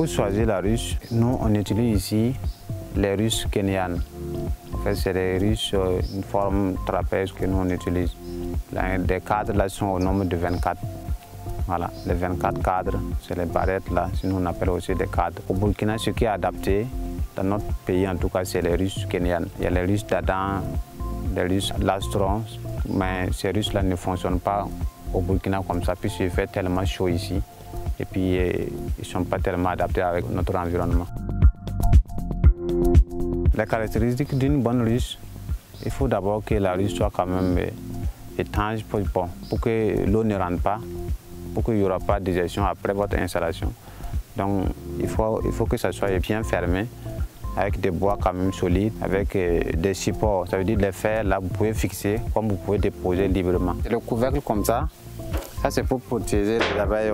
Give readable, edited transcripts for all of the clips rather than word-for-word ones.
Pour choisir la ruche, nous on utilise ici les ruches kenyanes. En fait, c'est des ruches, une forme trapèze que nous on utilise. Des cadres là sont au nombre de 24. Voilà, les 24 cadres, c'est les barrettes là, sinon on appelle aussi des cadres. Au Burkina, ce qui est adapté, dans notre pays en tout cas, c'est les ruches kenyanes. Il y a les ruches d'Adam, les ruches lastron, mais ces ruches là ne fonctionnent pas au Burkina comme ça, puisqu'il fait tellement chaud ici. Et puis, ils ne sont pas tellement adaptés avec notre environnement. La caractéristique d'une bonne ruche, il faut d'abord que la ruche soit quand même étanche pour que l'eau ne rentre pas, pour qu'il n'y aura pas de déjection après votre installation. Donc, il faut que ça soit bien fermé, avec des bois quand même solides, avec des supports. Ça veut dire les fers, là, vous pouvez fixer, comme vous pouvez déposer librement. Le couvercle comme ça c'est pour protéger les abeilles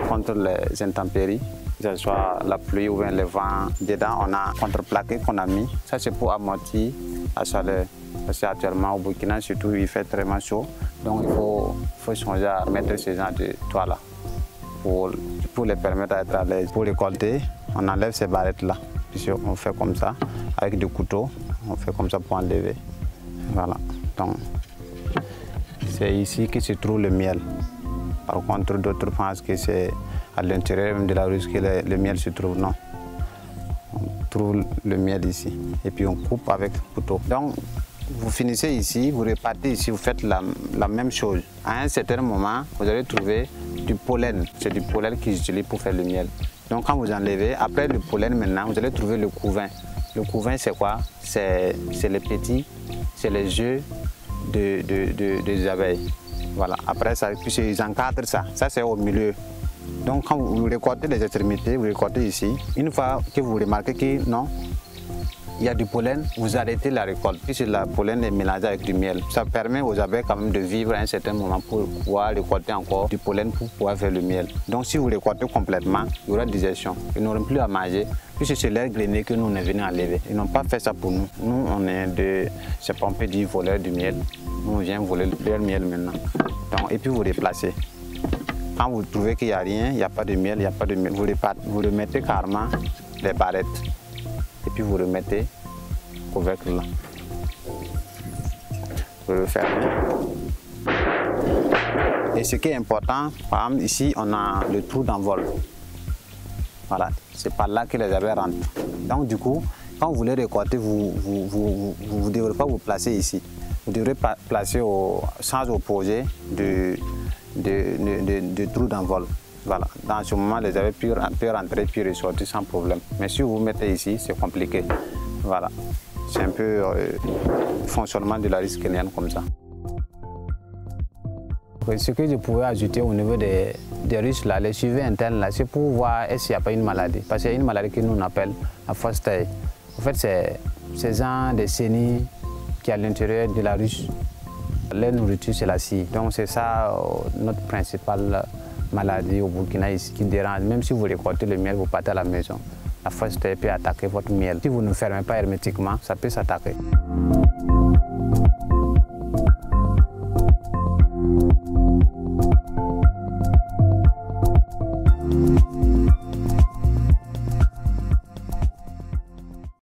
contre les intempéries, que ce soit la pluie ou bien le vent. Dedans, on a un contreplaqué qu'on a mis. Ça, c'est pour amortir la chaleur. Parce qu'actuellement, au Burkina, surtout, il fait très chaud. Donc, il faut changer à mettre ce genre de toit-là pour les permettre d'être à l'aise. Pour récolter, on enlève ces barrettes-là. On fait comme ça, avec des couteaux. On fait comme ça pour enlever. Voilà. Donc, c'est ici que se trouve le miel. Par contre, d'autres pensent que c'est à l'intérieur de la ruche que le miel se trouve. Non. On trouve le miel ici. Et puis on coupe avec le couteau. Donc, vous finissez ici, vous repartez ici, vous faites la même chose. À un certain moment, vous allez trouver du pollen. C'est du pollen qu'ils utilisent pour faire le miel. Donc quand vous enlevez, après le pollen maintenant, vous allez trouver le couvain. Le couvain, c'est quoi? C'est les petits, c'est les œufs des abeilles. Voilà. Après ça, puis ils encadrent ça. Ça, c'est au milieu. Donc quand vous récoltez les extrémités, vous récoltez ici. Une fois que vous remarquez que non, il y a du pollen, vous arrêtez la récolte. Puisque le pollen est mélangé avec du miel. Ça permet aux abeilles quand même de vivre à un certain moment pour pouvoir récolter encore du pollen pour pouvoir faire le miel. Donc si vous récoltez complètement, il y aura désertion. Ils n'auront plus à manger. Puisque c'est leur grenier que nous on est venus enlever. Ils n'ont pas fait ça pour nous. Nous, on est c'est pas on peut dire voleurs du miel. Nous, on vient voler leur miel maintenant. Donc, et puis vous déplacez. Quand vous trouvez qu'il n'y a rien, il n'y a pas de miel, il n'y a pas de miel, vous remettez carrément les barrettes. Et puis vous remettez le couvercle là. Vous le fermez. Et ce qui est important, par exemple, ici, on a le trou d'envol. Voilà, c'est par là que les abeilles rentrent. Donc du coup, quand vous voulez récolter, vous ne devrez pas vous placer ici. Vous devrez placer au sens opposé du trou d'envol. Voilà. Dans ce moment, les abeilles peuvent rentrer puis ressortir sans problème. Mais si vous vous mettez ici, c'est compliqué. Voilà. C'est un peu le fonctionnement de la ruche kenyane comme ça. Ce que je pouvais ajouter au niveau des ruches, là, les suivis internes, là, c'est pour voir s'il n'y a pas une maladie. Parce qu'il y a une maladie que nous on appelle la fausse taille. En fait, c'est genre des chenilles qui est à l'intérieur de la ruche. Leur nourriture, c'est la scie. Donc c'est ça notre principale maladie au Burkina ici qui dérange. Même si vous récoltez le miel, vous partez à la maison. La fausse taille peut attaquer votre miel. Si vous ne fermez pas hermétiquement, ça peut s'attaquer.